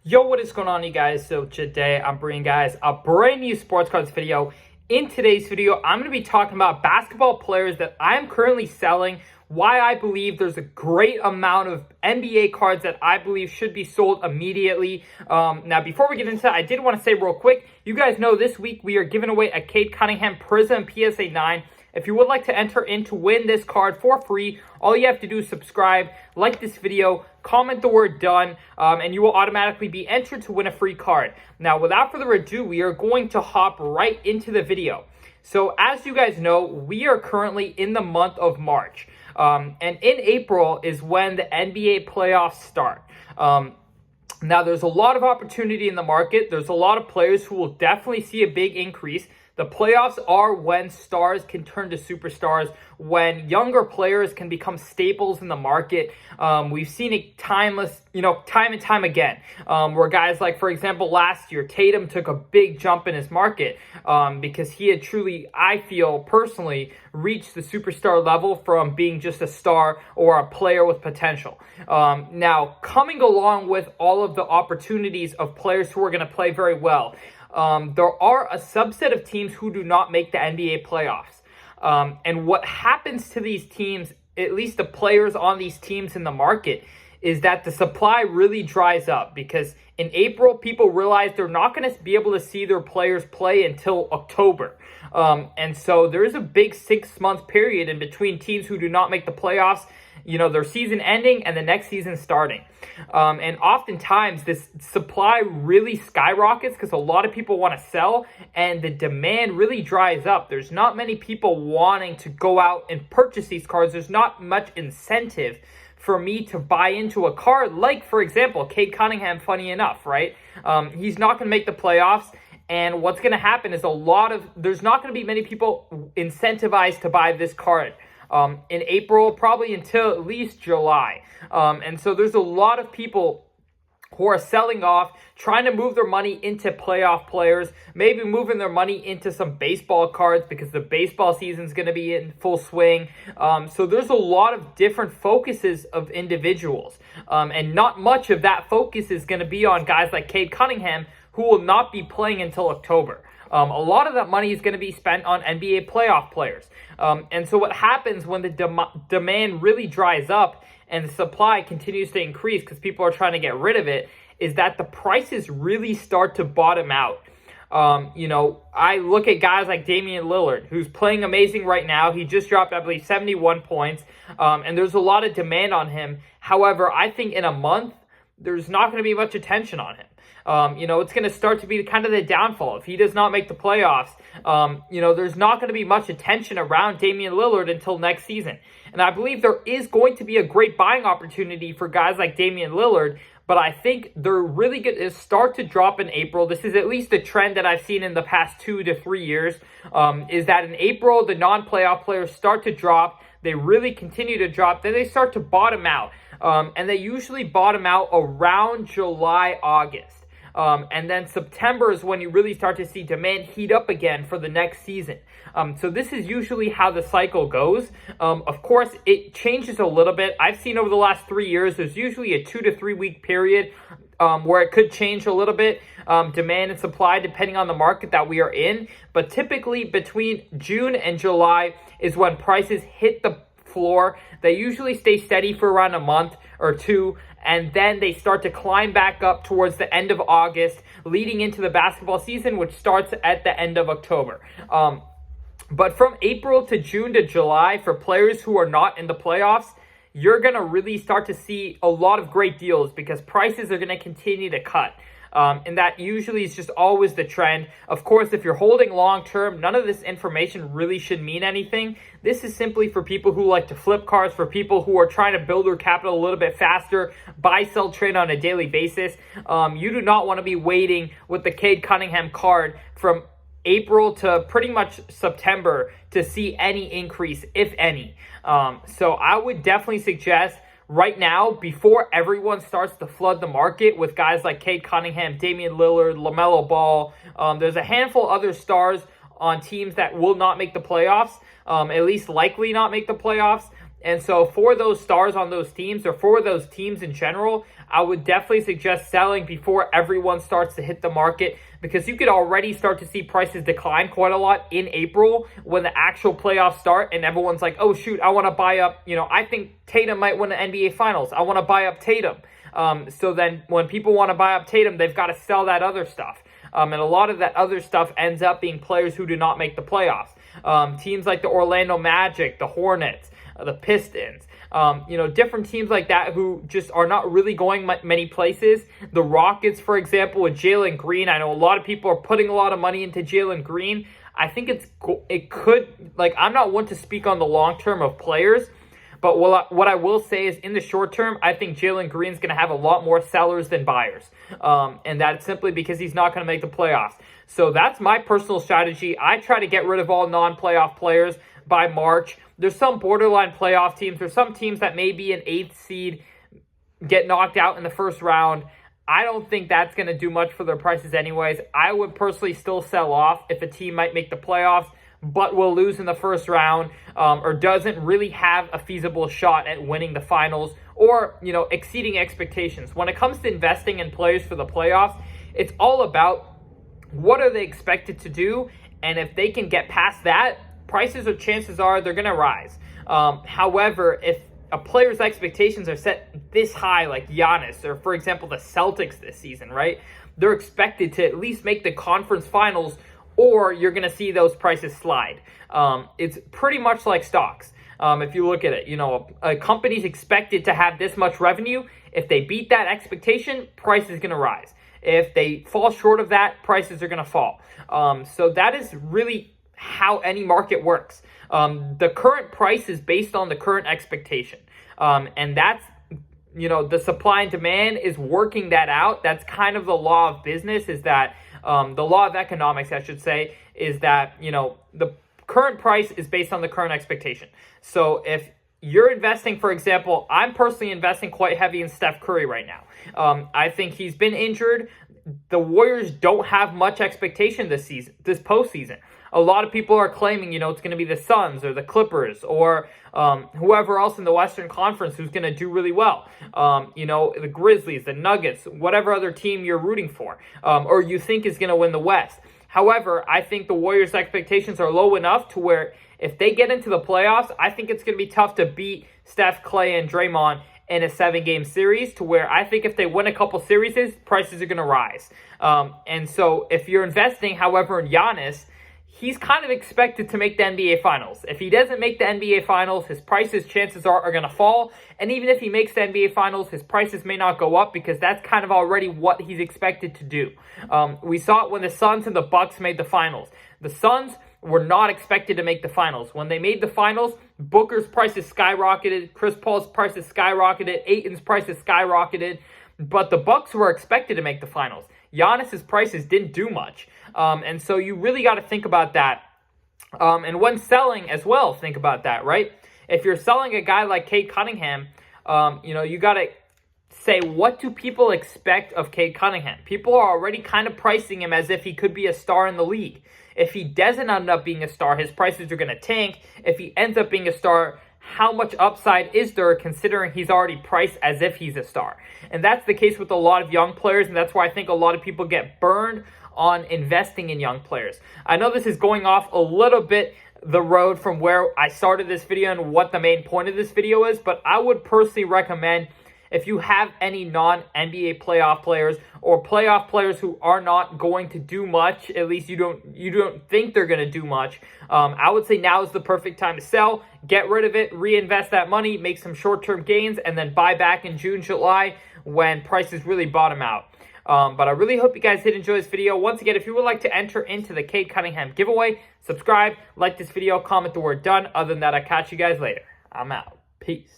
Yo, what is going on, you guys? So today I'm bringing guys a brand new sports cards video. In today's video, I'm going to be talking about basketball players that I'm currently selling, why I believe there's a great amount of NBA cards that I believe should be sold immediately. Now, before we get into that, I did want to say real quick, you guys know this week we are giving away a Cade Cunningham Prism PSA 9. If you would like to enter in to win this card for free, all you have to do is subscribe, like this video, comment the word done, and you will automatically be entered to win a free card. Now, without further ado, we are going to hop right into the video. So, as you guys know, we are currently in the month of March. And in April is when the NBA playoffs start. Now, there's a lot of opportunity in the market. There's a lot of players who will definitely see a big increase. The playoffs are when stars can turn to superstars, when younger players can become staples in the market. We've seen it time and time again, where guys like, for example, last year, Tatum took a big jump in his market because he had truly, I feel personally, reached the superstar level from being just a star or a player with potential. Now, coming along with all of the opportunities of players who are going to play very well, there are a subset of teams who do not make the NBA playoffs. And what happens to these teams, at least the players on these teams in the market, is that the supply really dries up because in April, people realize they're not going to be able to see their players play until October. And so there is a big 6-month period in between teams who do not make the playoffs, their season ending and the next season starting. And oftentimes this supply really skyrockets because a lot of people want to sell and the demand really dries up. There's not many people wanting to go out and purchase these cards. There's not much incentive for me to buy into a card like, for example, Cade Cunningham, funny enough, right? He's not going to make the playoffs. And what's going to happen is there's not going to be many people incentivized to buy this card in April, probably until at least July. And so there's a lot of people who are selling off, trying to move their money into playoff players, maybe moving their money into some baseball cards because the baseball season is going to be in full swing. So there's a lot of different focuses of individuals. And not much of that focus is going to be on guys like Cade Cunningham, who will not be playing until October. A lot of that money is going to be spent on NBA playoff players. And so what happens when the demand really dries up and the supply continues to increase because people are trying to get rid of it is that the prices really start to bottom out. I look at guys like Damian Lillard, who's playing amazing right now. He just dropped, I believe, 71 points. And there's a lot of demand on him. However, I think in a month, there's not going to be much attention on him. It's going to start to be kind of the downfall. If he does not make the playoffs, there's not going to be much attention around Damian Lillard until next season. And I believe there is going to be a great buying opportunity for guys like Damian Lillard, but I think they're really going to start to drop in April. This is at least a trend that I've seen in the past 2 to 3 years, is that in April, the non-playoff players start to drop. They really continue to drop. Then they start to bottom out. And they usually bottom out around July, August. And then September is when you really start to see demand heat up again for the next season. So this is usually how the cycle goes. Of course, it changes a little bit. I've seen over the last 3 years, there's usually a 2 to 3 week period where it could change a little bit, demand and supply, depending on the market that we are in. But typically between June and July is when prices hit the floor. They usually stay steady for around a month or two, and then they start to climb back up towards the end of August, leading into the basketball season, which starts at the end of October. But from April to June to July, for players who are not in the playoffs, you're going to really start to see a lot of great deals because prices are going to continue to cut. And that usually is just always the trend. Of course, if you're holding long-term, none of this information really should mean anything. This is simply for people who like to flip cards, for people who are trying to build their capital a little bit faster, buy, sell, trade on a daily basis. You do not want to be waiting with the Cade Cunningham card from April to pretty much September to see any increase, if any. So I would definitely suggest right now, before everyone starts to flood the market with guys like Cade Cunningham, Damian Lillard, LaMelo Ball, there's a handful of other stars on teams that will not make the playoffs, at least likely not make the playoffs. And so for those stars on those teams, or for those teams in general, I would definitely suggest selling before everyone starts to hit the market, because you could already start to see prices decline quite a lot in April when the actual playoffs start and everyone's like, oh shoot, I want to buy up, I think Tatum might win the NBA Finals. I want to buy up Tatum. So then when people want to buy up Tatum, they've got to sell that other stuff. And a lot of that other stuff ends up being players who do not make the playoffs. Teams like the Orlando Magic, the Hornets, the Pistons, different teams like that who just are not really going many places. The Rockets, for example, with Jalen Green. I know a lot of people are putting a lot of money into Jalen Green. I think I'm not one to speak on the long term of players, but what I will say is in the short term, I think Jalen Green's going to have a lot more sellers than buyers. And that's simply because he's not going to make the playoffs. So that's my personal strategy. I try to get rid of all non-playoff players by March. There's some borderline playoff teams. There's some teams that may be an 8th seed, get knocked out in the first round. I don't think that's going to do much for their prices anyways. I would personally still sell off if a team might make the playoffs but will lose in the first round, or doesn't really have a feasible shot at winning the finals, or, exceeding expectations. When it comes to investing in players for the playoffs, it's all about what are they expected to do, and if they can get past that, prices or chances are they're going to rise. However, if a player's expectations are set this high, like Giannis, or for example, the Celtics this season, right? They're expected to at least make the conference finals, or you're going to see those prices slide. It's pretty much like stocks. If you look at it, a company's expected to have this much revenue. If they beat that expectation, price is going to rise. If they fall short of that, prices are going to fall. So that is really how any market works. The current price is based on the current expectation. And that's, the supply and demand is working that out. That's kind of the law of business, is that the law of economics, I should say, is that, the current price is based on the current expectation. So if you're investing, for example, I'm personally investing quite heavy in Steph Curry right now. I think he's been injured. The Warriors don't have much expectation this postseason. A lot of people are claiming, it's going to be the Suns or the Clippers or whoever else in the Western Conference who's going to do really well. The Grizzlies, the Nuggets, whatever other team you're rooting for, or you think is going to win the West. However, I think the Warriors' expectations are low enough to where if they get into the playoffs, I think it's going to be tough to beat Steph, Clay, and Draymond in a 7-game series, to where I think if they win a couple series, prices are going to rise. And so if you're investing, however, in Giannis, he's kind of expected to make the NBA Finals. If he doesn't make the NBA Finals, his prices, chances are going to fall. And even if he makes the NBA Finals, his prices may not go up, because that's kind of already what he's expected to do. We saw it when the Suns and the Bucks made the finals. The Suns were not expected to make the finals. When they made the finals, Booker's prices skyrocketed, Chris Paul's prices skyrocketed, Ayton's prices skyrocketed, but the Bucks were expected to make the finals. Giannis's prices didn't do much. And so you really got to think about that. And when selling as well, think about that, right? If you're selling a guy like Cade Cunningham, you got to say, what do people expect of Cade Cunningham? People are already kind of pricing him as if he could be a star in the league. If he doesn't end up being a star, his prices are going to tank. If he ends up being a star, how much upside is there, considering he's already priced as if he's a star? And that's the case with a lot of young players, and that's why I think a lot of people get burned on investing in young players. I know this is going off a little bit the road from where I started this video and what the main point of this video is, but I would personally recommend, if you have any non-NBA playoff players or playoff players who are not going to do much, at least you don't think they're going to do much, I would say now is the perfect time to sell, get rid of it, reinvest that money, make some short-term gains, and then buy back in June, July when prices really bottom out. But I really hope you guys did enjoy this video. Once again, if you would like to enter into the Cade Cunningham giveaway, subscribe, like this video, comment the word done. Other than that, I'll catch you guys later. I'm out. Peace.